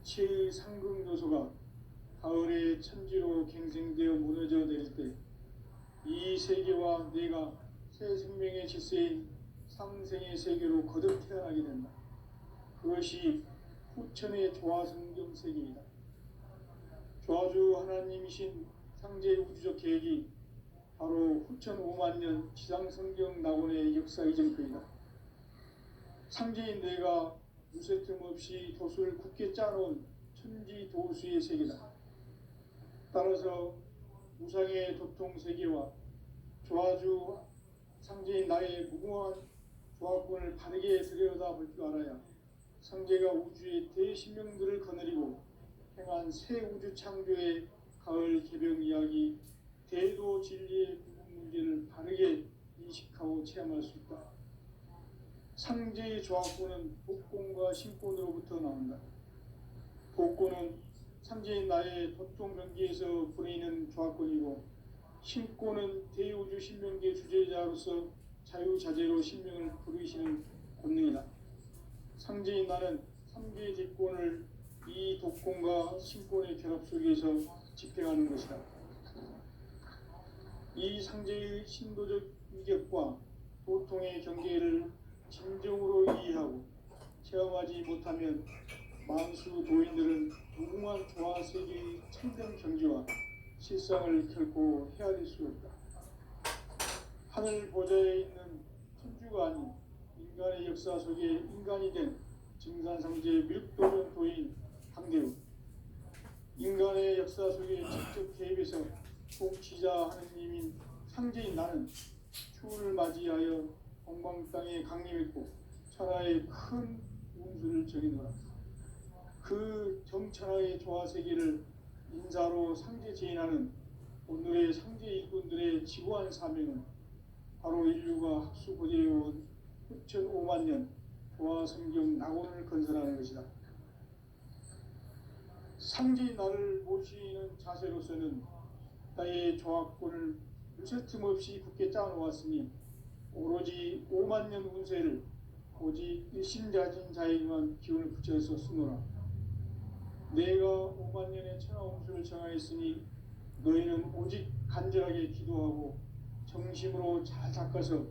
이치의 상극 요소가 가을의 천지로 갱생되어 무너져 내릴 때 이 세계와 내가 새 생명의 질서인 상생의 세계로 거듭 태어나게 된다. 그것이 후천의 조화성경 세계이다. 조화주 하나님이신 상제의 우주적 계획이 바로 후천 5만 년 지상성경 낙원의 역사 이전거이다. 상제인 내가 무쇠 틈 없이 도수를 굳게 짜놓은 천지 도수의 세계다. 따라서 무상의 도통 세계와 조화주 상제인 나의 무궁한 조화권을 바르게 들여다볼 줄 알아야 상제가 우주의 대신명들을 거느리고 행한 새 우주 창조의 가을 개병 이야기 대도 진리의 구분 문제를 바르게 인식하고 체험할 수 있다. 상제의 조화권은 복권과 신권으로부터 나온다. 복권은 상제인 나의 도통 경기에서 보내는 조화권이고, 신권은 대우주 신명계 주제자로서 자유자재로 신명을 부르시는 권능이다. 상제인 나는 3개의 대권을 이 독권과 신권의 결합 속에서 집행하는 것이다. 이 상제의 신도적 위격과 도통의 경계를 진정으로 이해하고 체험하지 못하면 만수 도인들은 무궁한 조화 세계의 참된 경지와 실상을 결코 헤아릴 수 없다. 하늘 보좌에 있는 천주가 아닌 인간의 역사 속에 인간이 된 증산상제 밀도전 도인 강대우, 인간의 역사 속에 직접 개입해서 통치자 하느님인 상제인 나는 추운을 맞이하여 동방 땅에 강림했고 천하의 큰 운수를 정해놓으라. 그 정천하의 조화세계를 인사로 상제 제인하는 오늘의 상제 일꾼들의 지구한 사명은 바로 인류가 학수고대해온 후천 5만 년 조화성경 낙원을 건설하는 것이다. 상제인 나를 모시는 자세로서는 나의 조화권을 무쇠 틈 없이 굳게 짜놓았으니 오로지 5만 년 운세를 오직 일심자진 자에게만 기운을 붙여서 쓰노라. 내가 5만 년의 천하 운수를 정하였으니 너희는 오직 간절하게 기도하고 정심으로 잘 닦아서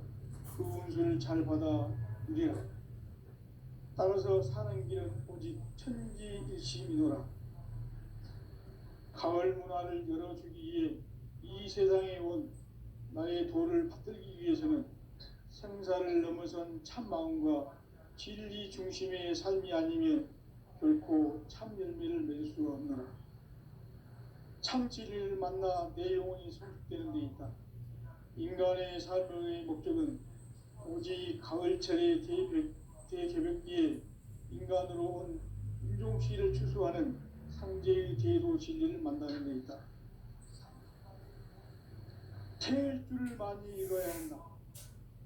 그 운수를 잘 받아 누리라. 따라서 사는 길은 오직 천지일심이노라. 가을 문화를 열어주기 위해 이 세상에 온 나의 도를 받들기 위해서는 생사를 넘어선 참 마음과 진리 중심의 삶이 아니면 결코 참 열매를 맺을 수가 없노라. 참 진리를 만나 내 영혼이 성숙되는 데 있다. 인간의 삶의 목적은 오직 가을철의 대개벽기에 인간으로 온 인종시를 추수하는 상제의 제도 진리를 만나는 데 있다. 태일 줄을 많이 읽어야 한다.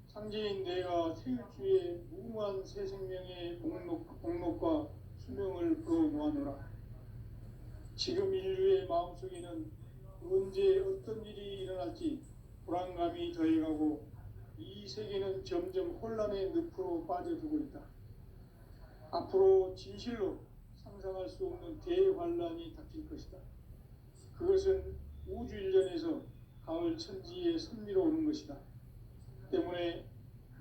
상제인 내가 태일주의 무궁한 새 생명의 목록과 수명을 풀어놓아노라. 지금 인류의 마음속에는 언제 어떤 일이 일어날지 불안감이 더해가고 이 세계는 점점 혼란의 늪으로 빠져들고 있다. 앞으로 진실로 상상할 수 없는 대환란이 닥칠 것이다. 그것은 우주 일전에서 가을 천지의 섭리로 오는 것이다. 때문에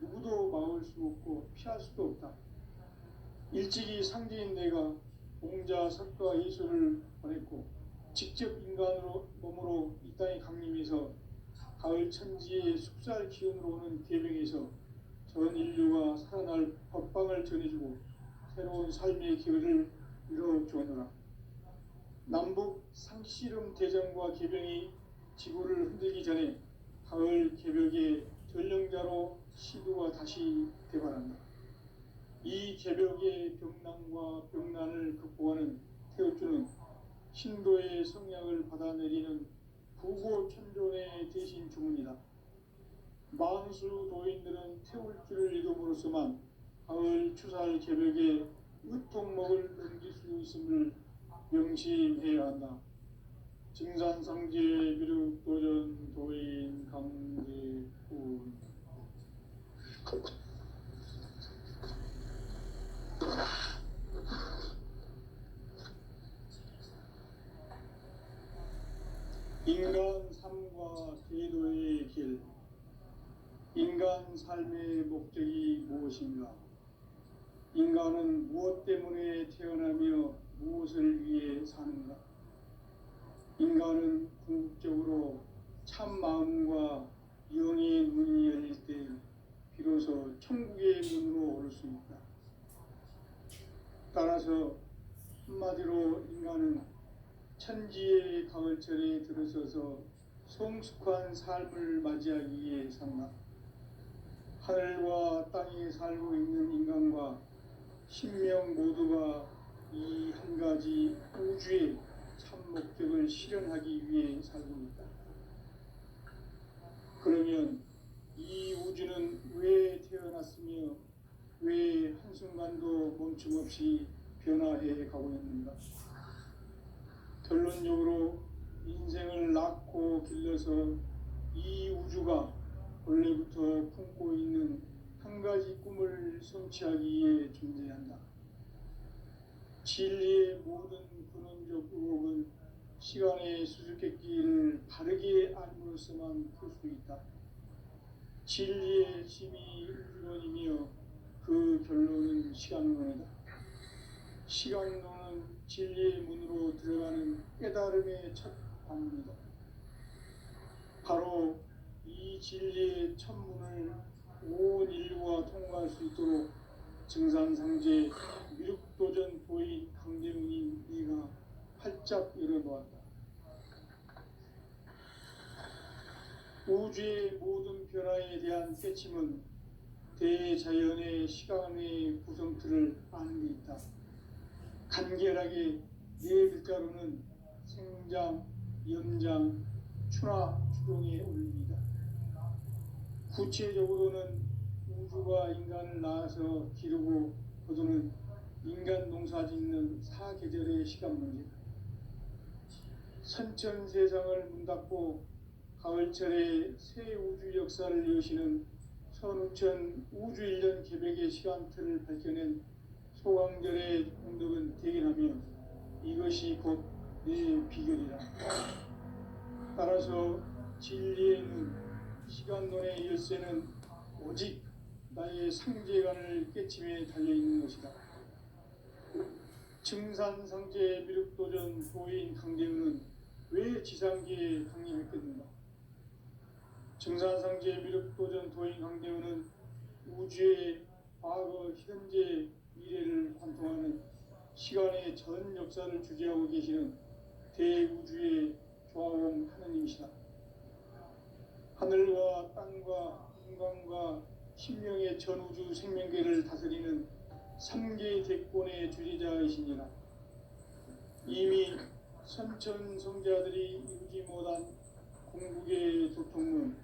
누구도 막을 수 없고 피할 수도 없다. 일찍이 상제인 내가 공자, 석가, 예수를 보냈고 직접 인간으로 몸으로 이 땅에 강림해서 가을 천지의 숲살 기운으로 오는 계명에서 전 인류가 살아날 법방을 전해주고 새로운 삶의 기회를 이뤄주었노라. 남북 상씨름 대전과 개병이 지구를 흔들기 전에 가을 개벽의 전령자로 시도가 다시 대발한다. 이 개벽의 병난과 병난을 극복하는 태우주는 신도의 성량을 받아내리는 구고천존의 대신 주문이다. 만수 도인들은 태울주를 읽음으로써만 가을 추살 개벽의 으통목을 넘길 수 있음을 명심해야 한다. 증산상제 미륵도전 도인 강제훈. 인간 삶과 계도의 길. 인간 삶의 목적이 무엇인가? 인간은 무엇 때문에 태어나며 무엇을 위해 사는가? 인간은 궁극적으로 참 마음과 영의 문이 열릴 때 비로소 천국의 문으로 오를 수 있다. 따라서 한마디로 인간은 천지의 가을철에 들어서서 성숙한 삶을 맞이하기 위해 산다. 하늘과 땅에 살고 있는 인간과 신명 모두가 이 한 가지 우주의 참 목적을 실현하기 위해 살고 있다. 그러면 이 우주는 왜 태어났으며 왜 한순간도 멈춤없이 변화해 가고 있는가? 결론적으로 인생을 낳고 길러서 이 우주가 원래부터 품고 있는 한 가지 꿈을 성취하기 위해 존재한다. 진리의 모든 근원적 의혹은 시간의 수수께끼를 바르게 알므로써만 풀 수 있다. 진리의 핵심이 우주론이며 그 결론은 시간론이다. 시간론은 진리의 문으로 들어가는 깨달음의 첫 방문이다. 바로 이 진리의 첫 문을 온 인류가 통과할 수 있도록 증산상제 미륵도전 도인 강대문인 이가 활짝 열어놓았다. 우주의 모든 변화에 대한 깨침은 대자연의 시간의 구성틀을 아는 데 있다. 간결하게 네 글자로는 생장, 연장, 추나 추동에 올립니다. 구체적으로는 우주가 인간을 낳아서 기르고 거두는 인간 농사 짓는 사계절의 시간 문제다. 선천 세상을 문닫고 가을철에 새 우주 역사를 여시는 선우천 우주 1년 계백의 시간틀을 밝혀낸 소강절의 공덕은 대견하며 이것이 곧 내 비결이라. 따라서 진리의 눈, 시간론의 열쇠는 오직 나의 상제관을 깨침에 달려있는 것이다. 증산상제 미륵도전 도인 강대우는 왜 지상계에 강림했겠는가? 증산상제 미륵도전 도인 강대우는 우주의 과거, 현재, 미래를 관통하는 시간의 전 역사를 주재하고 계시는 대우주의 조화원 하느님이시다. 하늘과 땅과 인간과 신명의 전우주 생명계를 다스리는 3개 대권의 주재자이시니라. 이미 선천성자들이 이루지 못한 공국의 도통문,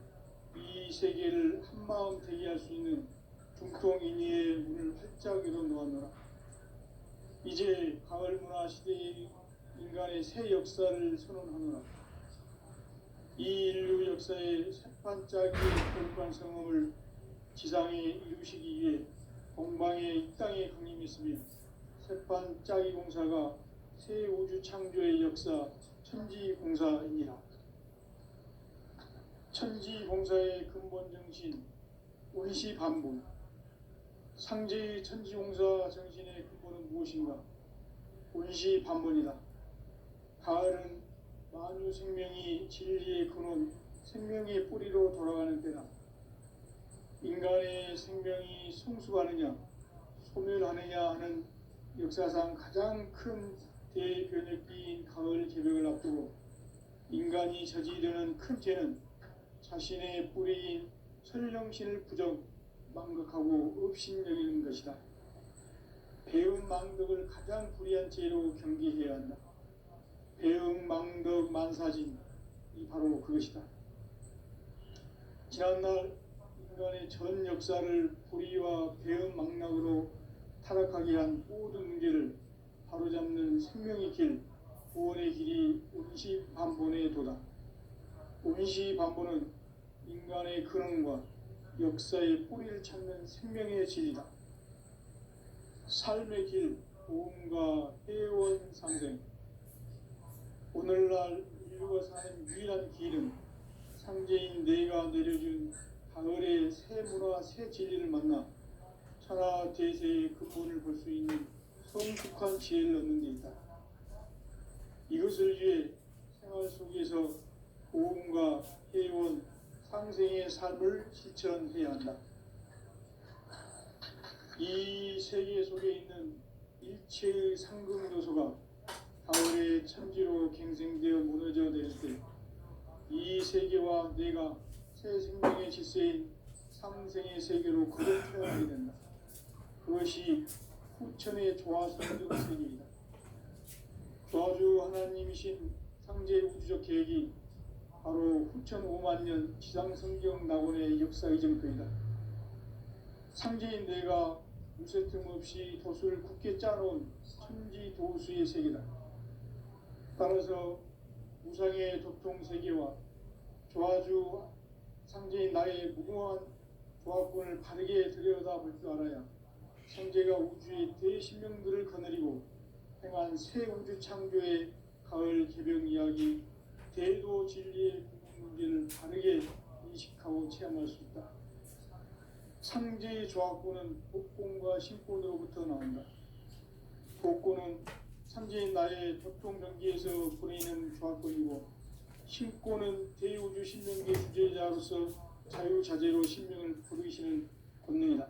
이 세계를 한마음 되게 할 수 있는 중통인의의 문을 활짝 열어놓았노라. 이제 가을 문화 시대의 인간의 새 역사를 선언하노라. 이 인류 역사의 새판짜기의 거룩한 성험을 지상에 이루시기 위해 공방에 이 땅에 강림했으며 새판짜기 공사가 새 우주 창조의 역사 천지공사이니라. 천지공사의 근본 정신 원시반복. 상제의 천지공사 정신의 근본은 무엇인가? 원시반복이다. 가을은 만유 생명이 진리의 근원, 생명의 뿌리로 돌아가는 때다. 인간의 생명이 성숙하느냐, 소멸하느냐 하는 역사상 가장 큰 대변혁기인 가을 개벽을 앞두고 인간이 저지르는 큰 죄는 자신의 뿌리인 설령신을 부정, 망각하고 업신여기는 것이다. 배움 망덕을 가장 불의한 죄로 경계해야 한다. 배움 망덕 만사진, 이 바로 그것이다. 지난날 인간의 전 역사를 불의와 배움 망락으로 타락하게 한 모든 문제를 바로잡는 생명의 길, 구원의 길이 온시반본의 도다. 온시반본은 인간의 근원과 역사의 뿌리를 찾는 생명의 진리다. 삶의 길, 보험과 회원 상생. 오늘날 인류가 사는 유일한 내가 내려준 가을의 새 문화 새 진리를 만나 천하 대세의 근본을 볼 수 있는 성숙한 지혜를 얻는 데 있다. 이것을 위해 생활 속에서 고음과 회원, 상생의 삶을 실천해야 한다. 이 세계 속에 있는 일체의 상금 요소가 가을의 천지로 갱생되어 무너져 내릴 때 이 세계와 내가 새 생명의 질서인 상생의 세계로 거듭 태어나게 된다. 그것이 후천의 조화성경 세계이다. 조화주 하나님이신 상제 우주적 계획이 바로 후천 5만 년 지상성경 낙원의 역사 이정표이다. 상제인 내가 무쇠 틈 없이 도수를 굳게 짜놓은 천지 도수의 세계다. 따라서 우상의 도통 세계와 조화주 상제인 나의 무궁한 조합군을 바르게 들여다볼 줄 알아야 상제가 우주의 대신명들을 거느리고 행한 새 우주 창조의 가을 개병 이야기, 대도 진리의 궁극 문제를 바르게 인식하고 체험할 수 있다. 상제의 조합군은 복권과 신권으로부터 나온다. 복권은 상제인 나의 도통 경기에서 보내는 조합권이고, 신권은 대우주 신명계 주제자로서 자유자재로 신명을 부르시는 권능이다.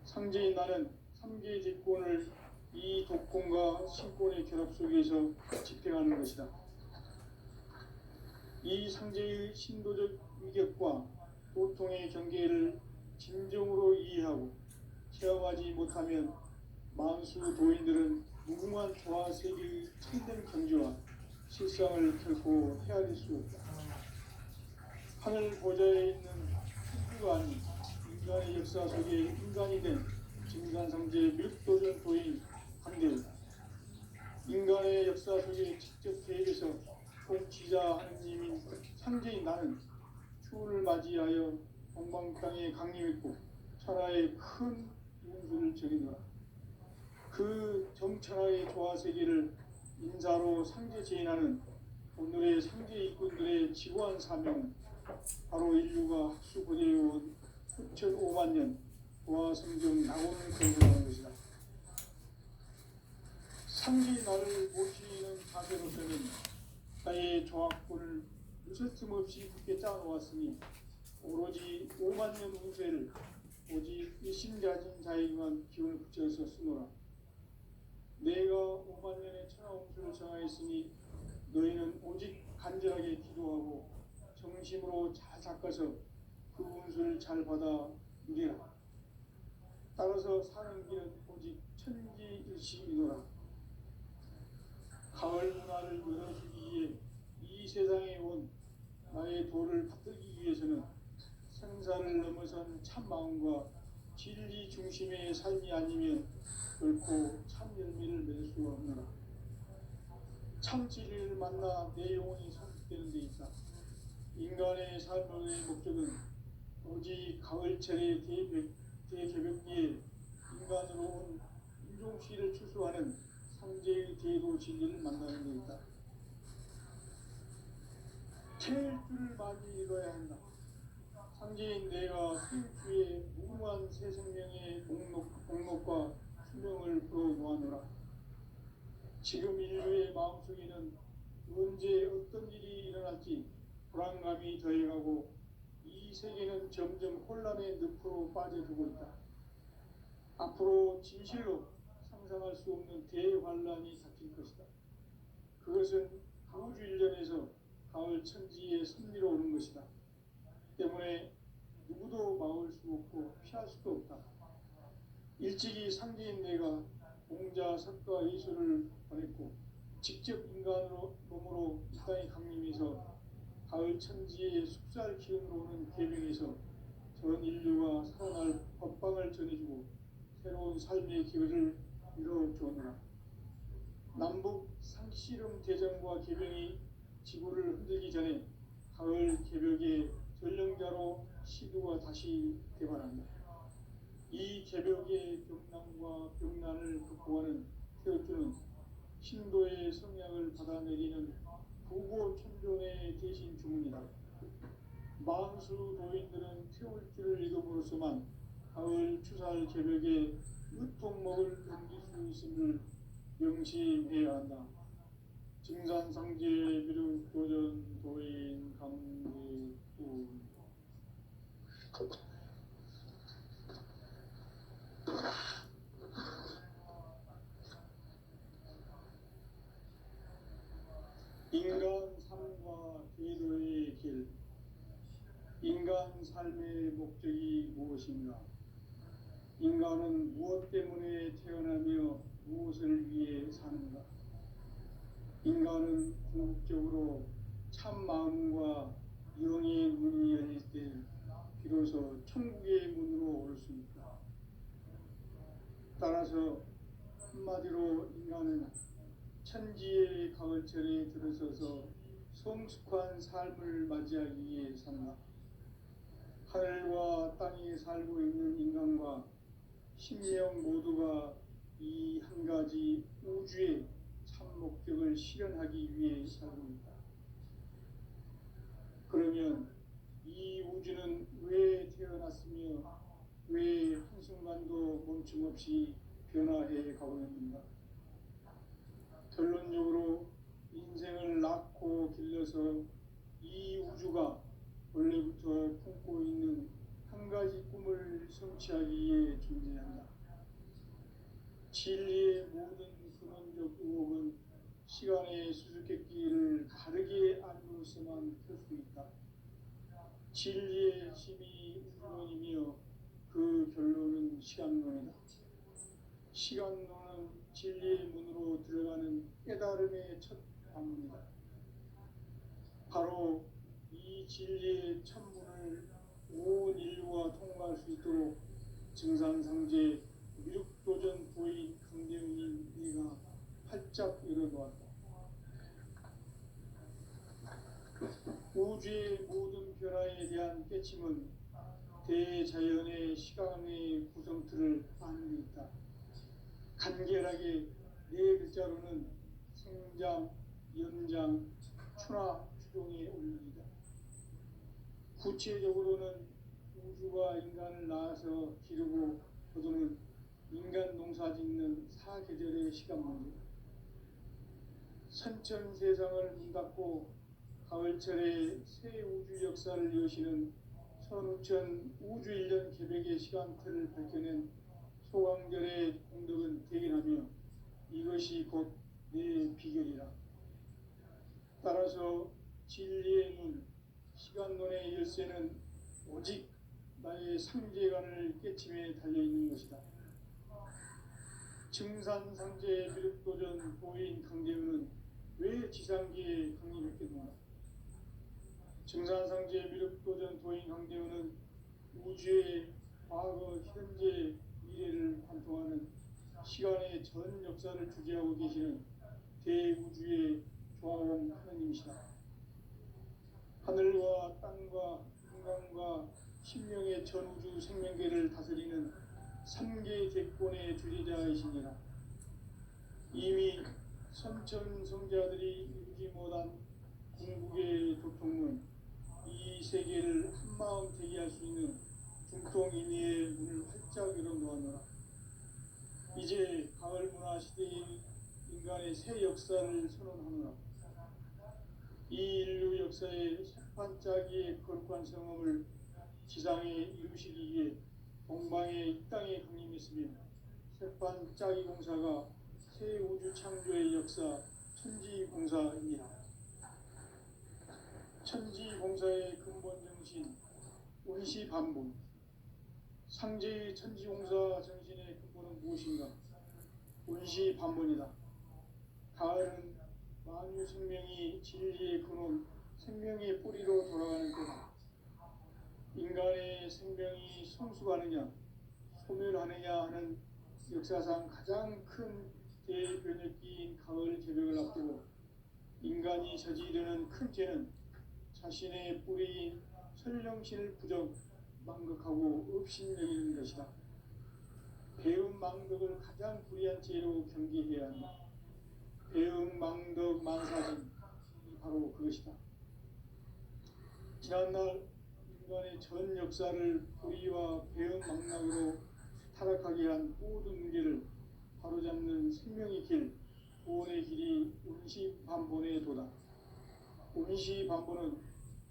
상제인 나는 3개의 직권을 이 독권과 신권의 결합 속에서 집행하는 것이다. 이 상제의 신도적 위격과 보통의 경계를 진정으로 이해하고 체험하지 못하면 만수 도인들은 무궁한 조화 세계의 참된 경지와 실상을 결코 헤아릴 수 없다. 하늘 보좌에 있는 천주가 아닌 인간의 역사 속에 인간이 된 증산상제 밀도전 도인 한대우다. 인간의 역사 속에 직접 계획해서 통치자 하느님인 상제인 나는 추운을 맞이하여 동방 땅에 강림했고 천하의 큰 용수를 저리노라. 그 정천하의 조화 세계를 인사로 상제 제인하는 오늘의 상제 일꾼들의 지구한 사명은 바로 인류가 학수 고대해온 후천 5만 년 조화 성경 낙원을 건설하는 것이다. 상제의 나를 모시는 자세로서는 나의 조합권을 무쇠 틈 없이 굳게 짜놓았으니 오로지 5만 년 운세를 오직 일심가진 자에게만 기운을 붙여서 쓰노라. 내가 5만 년의 천하 운수를 정하였으니 너희는 오직 간절하게 기도하고 정심으로 잘 닦아서 그 운수를 잘 받아 누리라. 따라서 사는 길은 오직 천지일심이노라. 가을 문화를 열어주기 위해 이 세상에 온 나의 도를 받들기 위해서는 생사를 넘어선 참 마음과 진리 중심의 삶이 아니면 결코 참 열매를 맺을 수가 없노라. 참 진리를 만나 내 영혼이 성숙되는 데 있다. 인간의 삶의 목적은 오직 가을철의 대개벽기에 인간으로 온 인종시를 추수하는 상제의 대도 진리를 만나는 데 있다. 태일주를 많이 이뤄야 한다. 상제인 내가 태일주의 무궁한 새 생명의 목록과 수명을 풀어놓아노라. 지금 인류의 마음속에는 언제 어떤 일이 일어날지 불안감이 더해가고 이 세계는 점점 혼란의 늪으로 빠져들고 있다. 앞으로 진실로 상상할 수 없는 대환란이 닥칠 것이다. 그것은 우주 일련에서 가을 천지의 섭리로 오는 것이다. 때문에 누구도 막을 수 없고 피할 수도 없다. 일찍이 상제인 내가 공자, 석가, 예수를 보냈고 직접 인간으로 몸으로 이 땅에 강림해서 가을 천지의 숙살 기운으로 오는 계명에서 전 인류가 살아날 법방을 전해주고 새로운 삶의 기회를 이뤄주었노라. 남북 상씨름 대전과 계명이 지구를 흔들기 전에 가을 개벽의 전령자로 시두가 다시 개발한다. 이 개벽의 병난과 병난을 극복하는 태어주는 신도의 성향을 받아내리는 부고 천존의 대신 주문이다. 만수 도인들은 태울주를 읽음으로써만 가을 추살 개벽에 으통목을 넘길 수 있음을 명심해야 한다. 증산상제 미륵도전 도인 강대구. 인간 삶과 계도의 길. 인간 삶의 목적이 무엇인가? 인간은 무엇 때문에 태어나며 무엇을 위해 사는가? 인간은 궁극적으로 참 마음과 영의 문이 열릴 때 비로소 천국의 문으로 올 수 있다. 따라서 한마디로 인간은 천지의 가을철에 들어서서 성숙한 삶을 맞이하기 위해 산다. 하늘과 땅에 살고 있는 인간과 신명 모두가 이 한 가지 우주의 참 목적을 실현하기 위해 살고 있다. 그러면 이 우주는 왜 태어났으며 왜 한순간도 멈춤없이 변화해 가고 있는가? 결론적으로 인생을 낳고 길러서 이 우주가 원래부터 품고 있는 한 가지 꿈을 성취하기 위해 존재한다. 진리의 모든 근원적 의혹은 시간의 수수께끼를 바르게 알고서만 펼 수 있다. 진리의 힘이 우주론이며 그 결론은 시간론이다. 시간론은 진리의 문으로 들어가는 깨달음의 첫 관문이다. 바로 이 진리의 천문을 온 인류가 통과할 수 있도록 증산상제 미륵도전 도인 강대웅인 네가 활짝 열어놓았다. 우주의 모든 변화에 대한 깨침은 대자연의 시간의 구성틀을 아는 데 있다. 간결하게 네 글자로는 생장, 연장, 추나 추종의 원리이다. 구체적으로는 우주가 인간을 낳아서 기르고 거두는 인간 농사 짓는 사계절의 시간 문제다. 선천 세상을 문 닫고 가을철에 새 우주 역사를 여시는 선우천 우주 1년 개백의 시간틀을 밝혀낸 소강절의 공덕은 대견하며 이것이 곧 내 비결이라. 따라서 진리의 눈, 시간론의 열쇠는 오직 나의 상제관을 깨침에 달려있는 것이다. 증산상제 미륵도전 도인 강대웅은 왜 지상기에 강림했겠는가? 증산상제 미륵도전 도인 강대웅은 우주의 과거, 현재, 미래를 관통하는 시간의 전 역사를 주재하고 계시는 대우주의 조화원 하느님이시다. 하늘과 땅과 인간과 신명의 전우주 생명계를 다스리는 3계 객권의 주제자이시니라. 이미 선천성자들이 이루지 못한 궁극의 도통문, 이 세계를 한마음 되게 할 수 있는 중통인의의 문을 활짝 열어놓았노라. 이제 가을 문화 시대의 인간의 새 역사를 선언하노라. 이 인류 역사의 새판짜기의 거룩한 성험을 지상에 이루시기 위해 동방의 이 땅에 강림했으며 새판짜기 공사가 새 우주 창조의 역사 천지공사입니다. 천지공사의 근본 정신 원시반복. 상제의 천지공사 정신의 근본은 무엇인가? 원시반복이다. 가을은 만유 생명이 진리의 근원, 생명의 뿌리로 돌아가는 때다. 인간의 생명이 성숙하느냐, 소멸하느냐 하는 역사상 가장 큰 대변혁기인 가을 개벽을 앞두고 인간이 저지르는 큰 죄는 자신의 뿌리인 설령신을 부정, 망극하고 업신여기는 것이다. 배움 망덕을 가장 불의한 죄로 경계해야 한다. 배움 망덕 만사는 바로 그것이다. 지난날 인간의 전 역사를 불의와 배은망락으로 타락하게 한 모든 문제를 바로잡는 생명의 길, 구원의 길이 운시반본의 도다. 운시반본은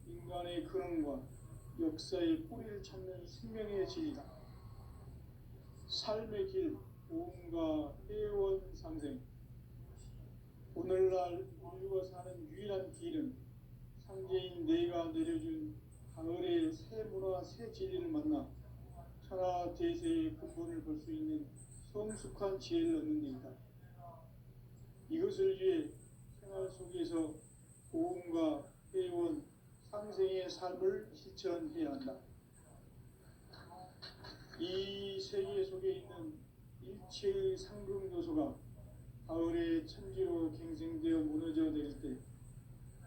인간의 근원과 역사의 뿌리를 찾는 생명의 진리다. 삶의 길, 보험과 회원 상생. 오늘날 인류가 사는 유일한 길은 상제인 내가 내려준 가을의 새 문화, 새 진리를 만나 천하 대세의 근본을 볼 수 있는 성숙한 지혜를 얻는 데이다. 이것을 위해 생활 속에서 보험과 회원, 상생의 삶을 실천해야 한다. 이 세계 속에 있는 일체의 상금 요소가 가을의 천지로 갱생되어 무너져 내릴 때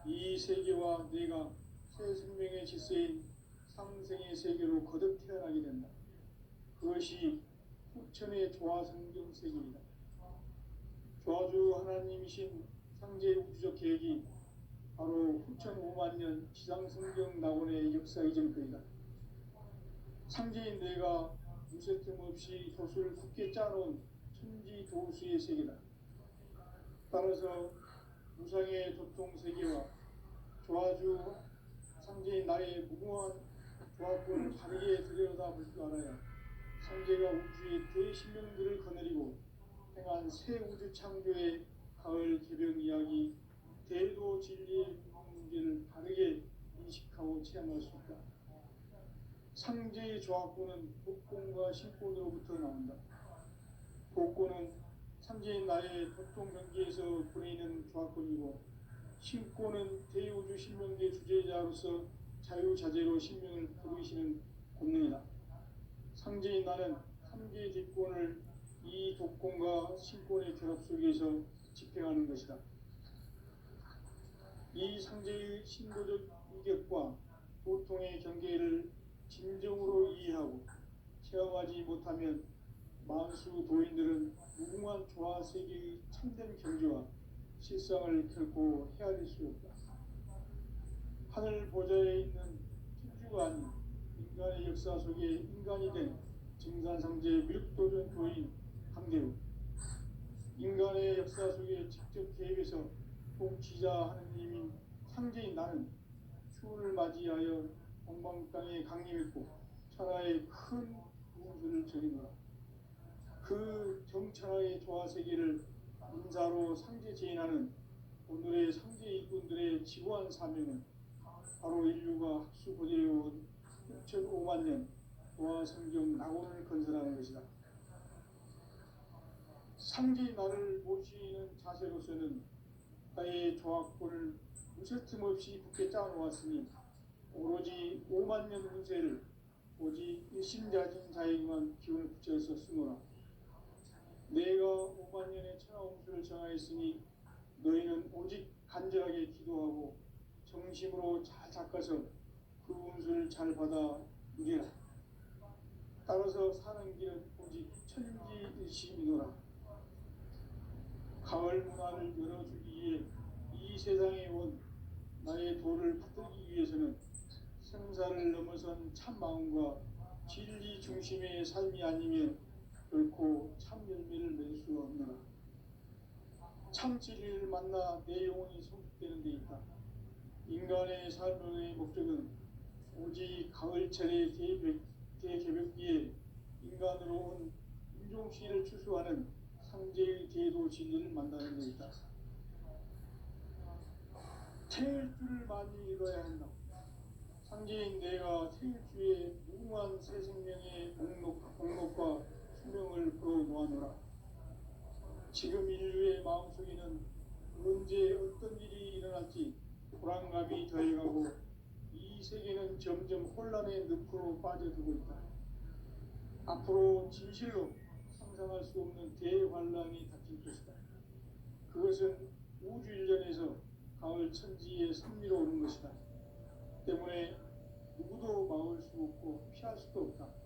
이 세계와 내가 새 생명의 질서인 상생의 세계로 거듭 태어나게 된다. 그것이 후천의 조화성경 세계이다. 조화주 하나님이신 상제 우주적 계획이 바로 후천 5만 년 지상성경 낙원의 역사 이전거이다. 상제인 내가 무쇠 틈 없이 돛을 굳게 짜놓은 천지 도수의 세계다. 따라서 무상의 도통 세계와 조화주 상제인 나의 무궁한 조화권을 다르게 들여다볼 줄 알아야 상제가 우주의 대신명들을 거느리고 행한 새 우주 창조의 가을 개병 이야기, 대도 진리의 문제를 다르게 인식하고 체험할 수 있다. 상제의 조화권은 복권과 신권으로부터 나온다. 복권은 상제인 나의 도통 경계에서 보내는 조화권이고, 신권은 대우주 신명계 주제자로서 자유자재로 신명을 부르시는 권능이다. 상제인 나는 삼계의 뒷권을 이 독권과 신권의 결합 속에서 집행하는 것이다. 이 상제의 신도적 인격과 도통의 경계를 진정으로 이해하고 체험하지 못하면 만수 도인들은 무궁한 조화 세계의 참된 경지와 실상을 결코 헤아릴 수 없다. 하늘 보좌에 있는 천주가 아닌 인간의 역사 속에 인간이 된 증산상제 밀도전 도인 강대우, 인간의 역사 속에 직접 개입해서 통치자 하느님인 상제인 나는 추운을 맞이하여 동방 땅에 강림했고 천하의 큰 구원수를 전이노라. 그 정천하의 조화세계를 인사로 상제 제인하는 오늘의 상제 일꾼들의 지고한 사명은 바로 인류가 학수고대해온 6,5만 년 조화성경 낙원을 건설하는 것이다. 상제인 나를 모시는 자세로서는 나의 조화권을 무쇠 틈 없이 굳게 짜놓았으니 오로지 5만 년 운세를 오직 일심자진 자에게만 기운을 붙여서 쓰노라. 내가 5만 년의 천하홍수를 정하였으니 너희는 오직 간절하게 기도하고 정심으로 잘 닦아서 그 운수를 잘 받아 누리라. 따라서 사는 길은 오직 천지일심이노라. 가을 문화를 열어주기 위해 이 세상에 온 나의 도를 받들기 위해서는 생사를 넘어선 참 마음과 진리 중심의 삶이 아니면 결코 참 열매를 낼 수 없노라. 참 진리를 만나 내 영혼이 성숙되는 데 있다. 인간의 삶의 목적은 오직 가을철의 대개벽기에 인간으로 온 인종시를 추수하는 상제의 대도 진리를 만나는 데 있다. 태일주를 많이 읽어야 한다. 상제인 내가 태일주의 무궁한 새 생명의 목록과 수명을 풀어놓아노라. 지금 인류의 마음속에는 언제 어떤 일이 일어날지 불안감이 더해가고 이 세계는 점점 혼란의 늪으로 빠져들고 있다. 앞으로 진실로 상상할 수 없는 대환란이 닥칠 것이다. 그것은 우주 일전에서 가을 천지의 섭리로 오는 것이다. 때문에 누구도 막을 수 없고 피할 수도 없다.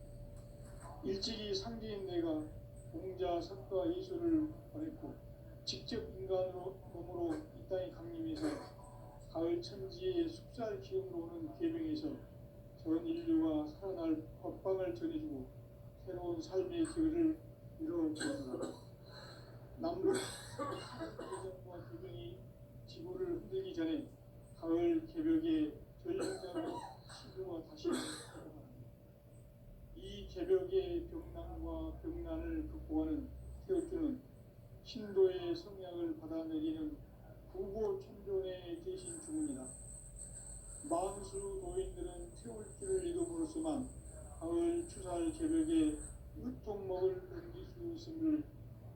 일찍이 상제인 내가 공자, 석가, 예수를 보냈고 직접 인간으로 몸으로 이 땅에 강림해서 가을 천지의 숙살 기운으로 오는 계명에서 전 인류가 살아날 법방을 전해주고 새로운 삶의 기회를 이뤄보느라 남북 대전과 기병이 지구를 흔들기 전에 가을 개벽의 전령자로 시구가 다시 돌아갑니다. 이 개벽의 병난과 병난을 극복하는 태극주는 신도의 성약을 받아내리는 부고천존의 대신 주문이다. 만수 도인들은 태울주를 이름으로서만 가을 추살 개벽에 으통먹을 넘길 수 있음을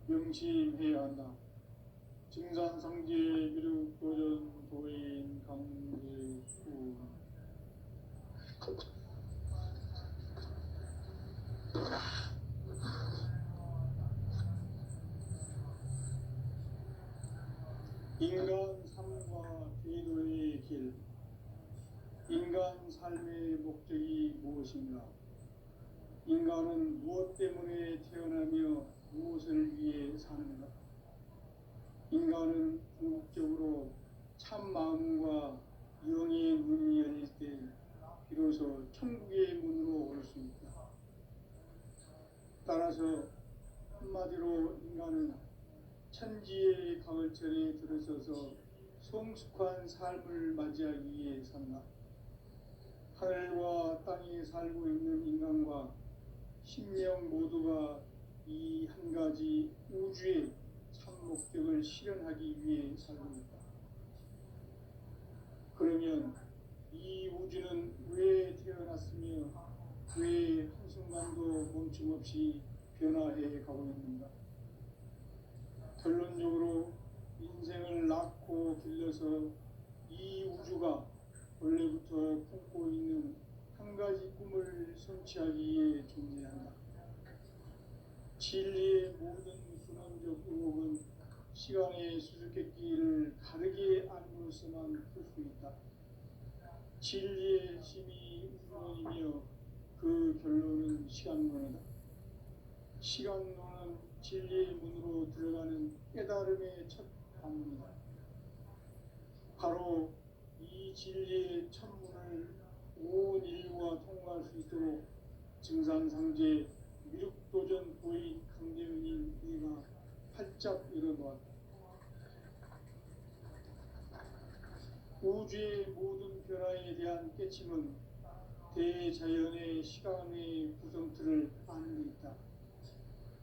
명심해야 한다. 증산상제 미륵도전 도인 강제군 인간 삶과 기도의 길. 인간 삶의 목적이 무엇인가? 인간은 무엇 때문에 태어나며 무엇을 위해 사는가? 인간은 궁극적으로 참 마음과 영의 문이 열릴 때 비로소 천국의 문으로 올 수 있다. 따라서 한마디로 인간은 천지의 가을철에 들어서서 성숙한 삶을 맞이하기 위해 산다. 하늘과 땅에 살고 있는 인간과 신명 모두가 이 한 가지 우주의 참 목적을 실현하기 위해 살고 있다. 그러면 이 우주는 왜 태어났으며 왜 한순간도 멈춤없이 변화해 가고 있는가? 결론적으로 인생을 낳고 길러서 이 우주가 원래부터 품고 있는 한 가지 꿈을 성취하기 위해 존재한다. 진리의 모든 근원적 의혹은 시간의 수수께끼를 다르게 안으로서만 풀 수 있다. 진리의 힘이 우주론이며 그 결론은 시간론이다. 시간론은 진리의 문으로 들어가는 깨달음의 첫 방문이다. 바로 이 진리의 천문을 온 인류가 통과할 수 있도록 증산상제 미륵도전 도인 강대현이 내가 활짝 열어놓았다. 우주의 모든 변화에 대한 깨침은 대자연의 시간의 구성틀을 안고 있다.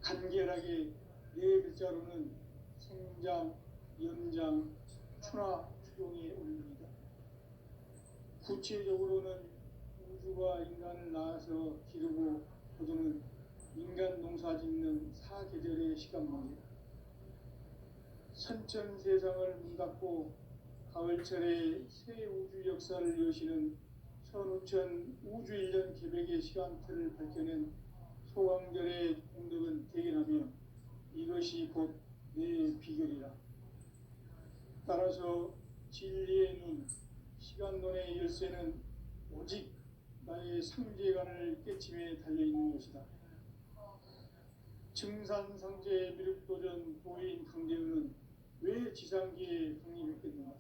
간결하게 네 글자로는 생장, 연장, 추나 추종의 원리이다. 구체적으로는 우주가 인간을 낳아서 기르고 거두는 인간 농사 짓는 사계절의 시간문이다. 선천세상을 문닫고 가을철에 새 우주 역사를 여시는 선우천 우주일년 개벽의 시간틀을 밝혀낸 소강절의 공덕은 대견하며 이것이 곧 내 비결이라. 따라서 진리의 눈, 시간론의 열쇠는 오직 나의 상제관을 깨침에 달려있는 것이다. 증산상제 미륵도전 도인 강대현은 왜 지상계에 강림했겠는가?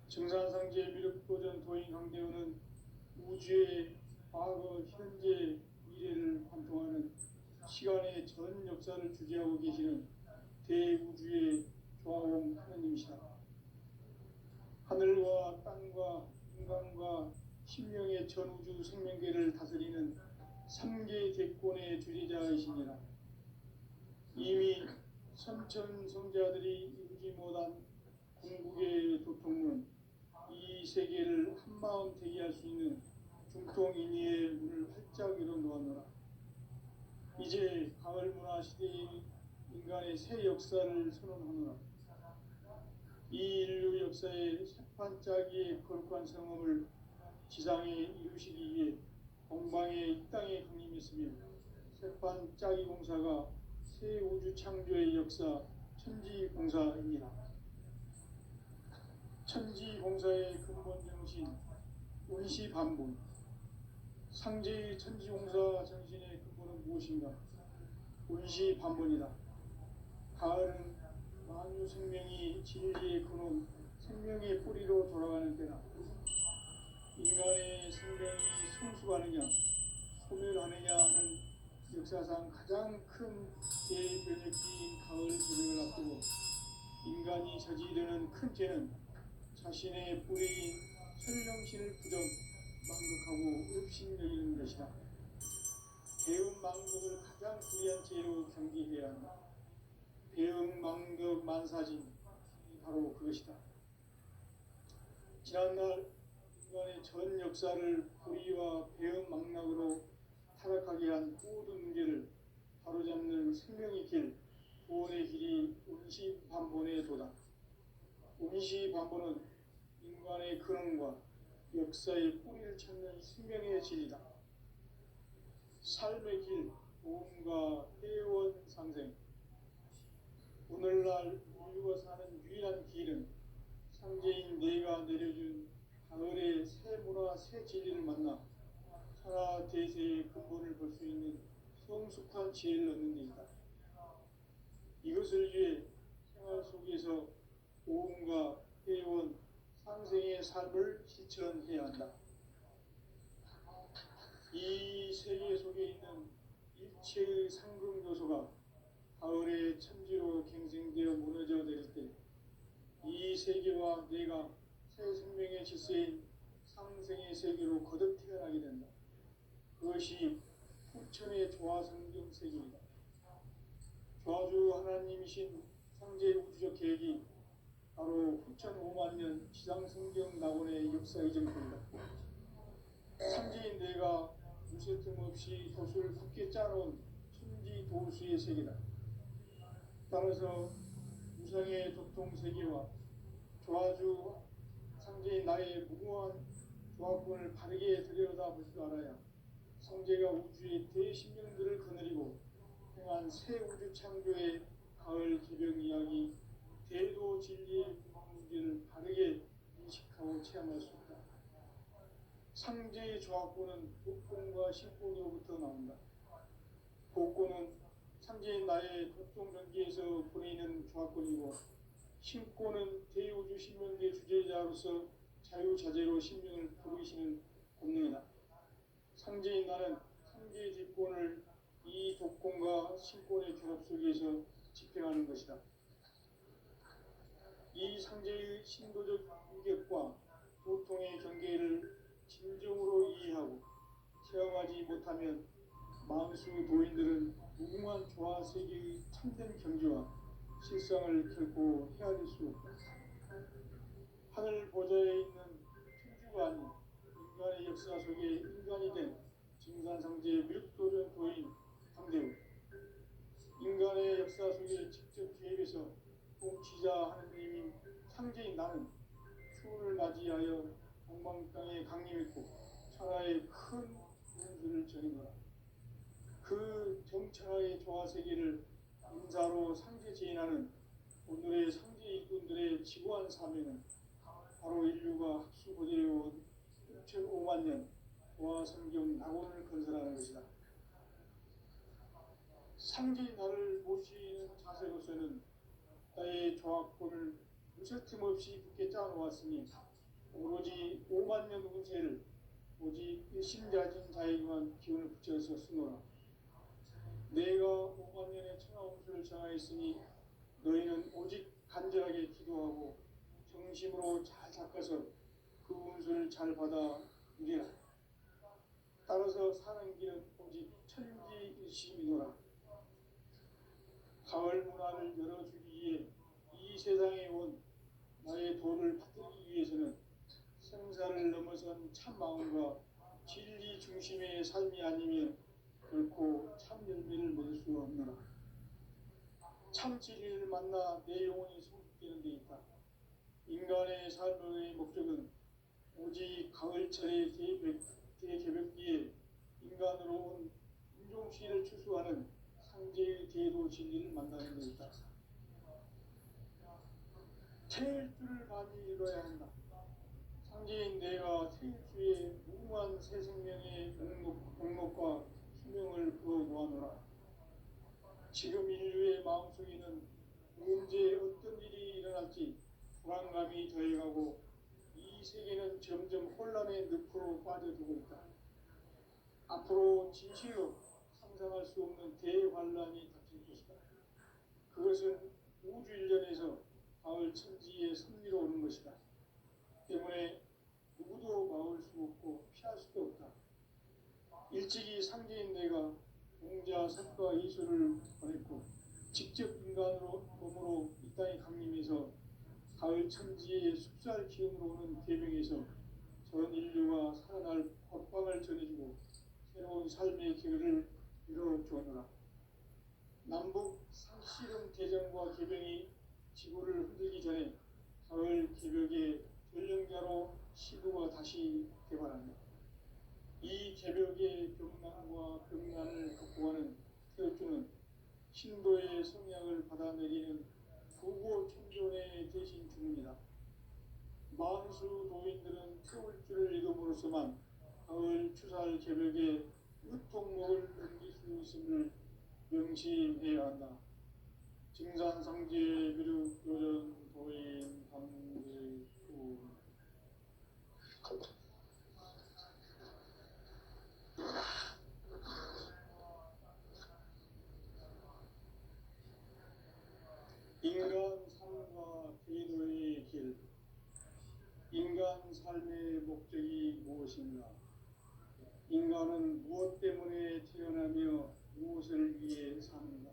증산상제 미륵도전 도인 강대현은 우주의 과거, 현재, 미래를 관통하는 시간의 전 역사를 주재하고 계시는 대우주의 조화원 하느님이시다. 하늘과 땅과 인간과 신명의 전우주 생명계를 다스리는 3개 대권의 주재자이시니라. 이미 선천성자들이 이루지 못한 궁극의 도통문, 이 세계를 한마음 되게 할 수 있는 중통인의의 문을 활짝 열어놓았노라. 이제 가을 문화 시대의 인간의 새 역사를 선언하노라. 이 인류 역사의 새판짜기의 거룩한 성험을 지상에 이루시기 위해 공방에 이 땅에 강림했으며 새판짜기 공사가 새 우주 창조의 역사 천지공사입니다. 천지공사의 근본 정신 운시반본. 상제의 천지공사 정신의 근본은 무엇인가? 운시반본이다. 가을은 만유 생명이 진리의 근원, 생명의 뿌리로 돌아가는 때다. 인간의 생명이 성숙하느냐 소멸하느냐 하는 역사상 가장 큰 대변혁기인 가을 개벽을 앞두고 인간이 저지르는 큰 죄는 자신의 뿌리인 설령신을 부정 망극하고 업신여기는 것이다. 배은 망극을 가장 불의한 죄로 경계해야 한다. 배은 망극 만사진 바로 그것이다. 지난날 인간의 전 역사를 불의와 배은 망락으로 타락하게 한 모든 문제를 바로잡는 생명의 길, 구원의 길이 운시반본의 도다. 운시반본은 인간의 근원과 역사의 뿌리를 찾는 생명의 진리다. 삶의 길, 도움과 회원 상생. 오늘날 인류가 사는 유일한 길은 상제인 내가 내려준 가을의 새 문화, 새 진리를 만나 천하 대세의 근본을 볼 수 있는 성숙한 지혜를 얻는 데 있다. 이것을 위해 생활 속에서 도움과 회원, 상생의 삶을 실천해야 한다. 이 세계 속에 있는 일체의 상급 요소가 가을의 천지로 갱생되어 무너져 내릴 때 이 세계와 내가 새 생명의 질서인 상생의 세계로 거듭 태어나게 된다. 그것이 후천의 조화성경 세계이다. 조화주 하나님이신 상제의 우주적 계획이 바로 후천 5만 년 지상성경 낙원의 역사 이전입니다. 상제인 내가 무쇠 틈 없이 도수를 굳게 짜놓은 천지 도수의 세계다. 따라서 무상의 도통 세계와 조화주 상제인 나의 무궁한 조화권을 바르게 들여다볼 줄 알아야 성제가 우주의 대신령들을 거느리고 행한 새 우주 창조의 가을 개벽 이야기 대도 진리의 문제를 바르게 인식하고 체험할 수 있다. 상제의 조화권은 복권과 신권으로부터 나온다. 복권은 상제인 나의 독종 전기에서 보내는 조화권이고 신권은 대우주 신명계 주제자로서 자유자재로 신명을 부르시는 권능이다. 상제인 나는 상제의 직권을 이 독권과 신권의 결합 속에서 집행하는 것이다. 이 상제의 신도적 유격과 도통의 경계를 진정으로 이해하고 체험하지 못하면 만수 도인들은 무궁한 조화 세계의 참된 경지와 실상을 결코 헤아릴 수 없다. 하늘 보좌에 있는 천주가 아닌 인간의 역사 속에 인간이 된 증산상제의 묘도전 도인 강대우. 인간의 역사 속에 직접 개입해서 통치자 하느님인 상제인 나는 추운을 맞이하여 동방 땅에 강림했고 천하의 큰 운수를 전해노라. 그 정천하의 조화 세계를 인사로 상제 제인하는 오늘의 상제 일꾼들의 지구한 사명은 바로 인류가 학수고대해온 6,5만 년 조화 성경 낙원을 건설하는 것이다. 상제인 나를 모시는 자세로서는 나의 조화권을 무쇠틈 없이 굳게 짜놓았으니 오로지 5만 년 운세를 오직 일심자진 자에게만 기운을 붙여서 쓰노라. 내가 5만 년의 천하 운수를 정하였으니 너희는 오직 간절하게 기도하고 정심으로 잘 닦아서 그 운수를 잘 받아 누리라. 따라서 사는 길은 오직 천지일심이노라. 가을 문화를 열어주기 위해 이 세상에 온 나의 도를 받들기 위해서는 생사를 넘어선 참 마음과 진리 중심의 삶이 아니면 결코 참 열매를 맺을 수 없노라. 참 진리를 만나 내 영혼이 성숙되는 데 있다. 인간의 삶의 목적은 오직 가을철의 대개벽기에 인간으로 온 인종시를 추수하는 상제의 대도 진리를 만나는 데 있다. 태일주를 많이 읽어야 한다. 상제인 내가 태일주의 무궁한 새 생명의 목록과 수명을 그어 놓아노라. 지금 인류의 마음속에는 언제 어떤 일이 일어날지 불안감이 더해가고 이 세계는 점점 혼란의 늪으로 빠져들고 있다. 앞으로 진실로 상상할 수 없는 대환란이 닥칠 것이다. 그것은 우주 일련에서 가을 천지의 섭리로 오는 것이다. 때문에 누구도 막을 수 없고 피할 수도 없다. 일찍이 상제인 내가 공자, 석가, 이수를 보냈고 직접 인간으로 몸으로 이 땅에 강림해서 가을 천지의 숲살 기운으로 오는 계명에서 전 인류가 살아날 법방을 전해주고 새로운 삶의 기회를 이뤄주었노라. 남북 상씨름 대전과 계병이 지구를 흔들기 전에 가을 개벽의 전령자로 시도가 다시 개발한다. 이 개벽의 벽난과 벽난을 극복하는 태어주는 신도의 성향을 받아내리는 부고 청존의 대신 주문이다. 만수 도인들은 태울주를 읽음으로써만 가을 추살 개벽의 으통목을 넘길 수 있음을 명심해야 한다. 증산상제 비륙 요전 도인 강제구 인간 삶과 기도의 길. 인간 삶의 목적이 무엇인가? 인간은 무엇 때문에 태어나며 무엇을 위해 사는가?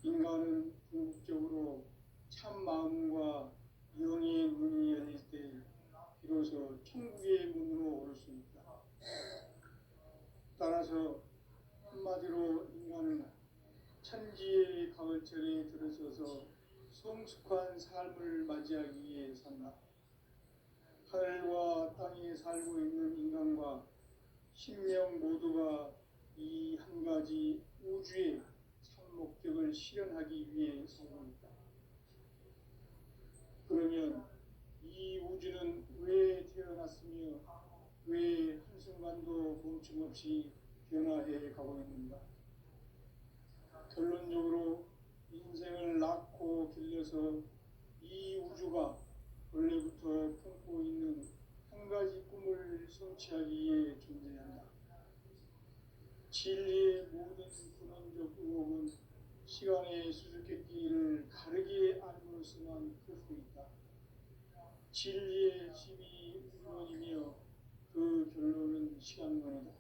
인간은 궁극적으로 참 마음과 영의 문이 열릴 때 비로소 천국의 문으로 오를 수 있다. 따라서 한마디로 인간은 천지의 가을철에 들어서서 성숙한 삶을 맞이하기 위해 산다. 하늘과 땅에 살고 있는 인간과 신명 모두가 이 한 가지 우주의 참 목적을 실현하기 위해 살고 있다. 그러면 이 우주는 왜 태어났으며 왜 한순간도 멈춤없이 변화해 가고 있는가? 결론적으로 인생을 낳고 길러서 이 우주가 원래부터 품고 있는 한 가지 꿈을 성취하기 위해 존재한다. 진리의 모든 근원적 의혹은 시간의 수수께끼를 다르게 알므로서만 풀 수 있다. 진리의 집이 우주론이며 그 결론은 시간론이다.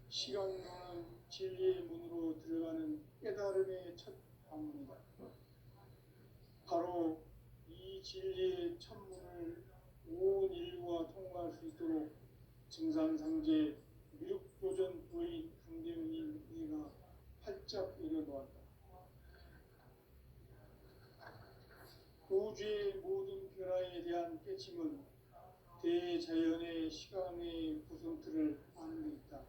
시간론은 진리의 문으로 들어가는 깨달음의 첫 방문이다. 바로 이 진리의 천문을 온 인류가 통과할 수 있도록 증산상제 미륵도전 부인 강대훈이 내가 활짝 열어놓았다. 우주의 모든 변화에 대한 깨침은 대자연의 시간의 구성틀을 아는 데 있다.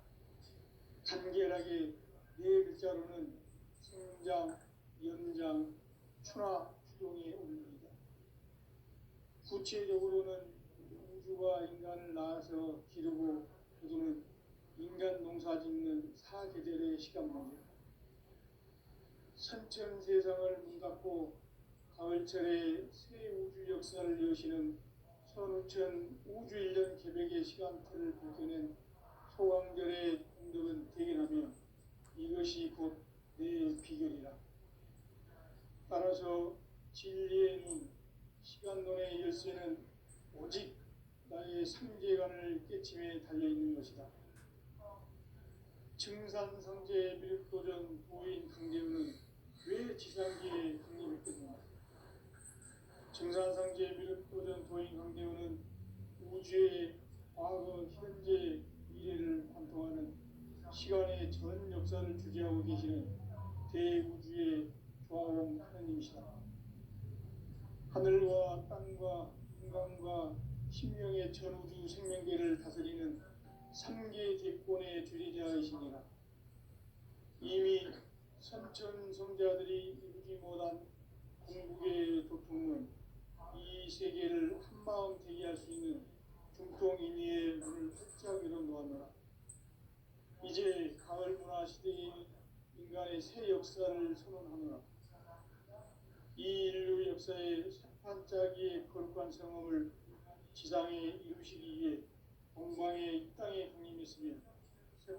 간결하게 네 글자로는 생장, 연장, 추나 추동의 원리이다. 구체적으로는 우주가 인간을 낳아서 기르고 거두는 인간 농사 짓는 사계절의 시간 문제. 선천 세상을 문 닫고 가을철에 새 우주 역사를 여시는 선우천 우주 1년 개벽의 시간틀을 밝혀낸 소강절의 공덕은 대견하며 이것이 곧 내 비결이라. 따라서 진리의 눈, 시간론의 열쇠는 오직 나의 삼재간을 깨침에 달려있는 것이다. 증산상제 미륵도전 도인 강제훈은 왜 지상계에 강림했겠는가? 증산상제 미륵도전 도인 강제훈은 우주의 과거, 현재, 미래를 관통하는 시간의 전 역사를 주재하고 계시는 대우주의 조화원 하느님이시다. 하늘과 땅과 인간과 신명의 전우주 생명계를 다스리는 삼계 대권의 주리자이시니라. 이미 선천성자들이 이루지 못한 궁극의 도통문, 이 세계를 한마음 되게 할 수 있는 중통인의의 문을 활짝 열어놓았노라. 이제 가을 문화 시대의 인간의 새 역사를 선언하노라. 이 인류 역사의 새 반짝이의 거룩한 성험을 지상에 이루시기 위해 동방의 이 땅에 강림했으며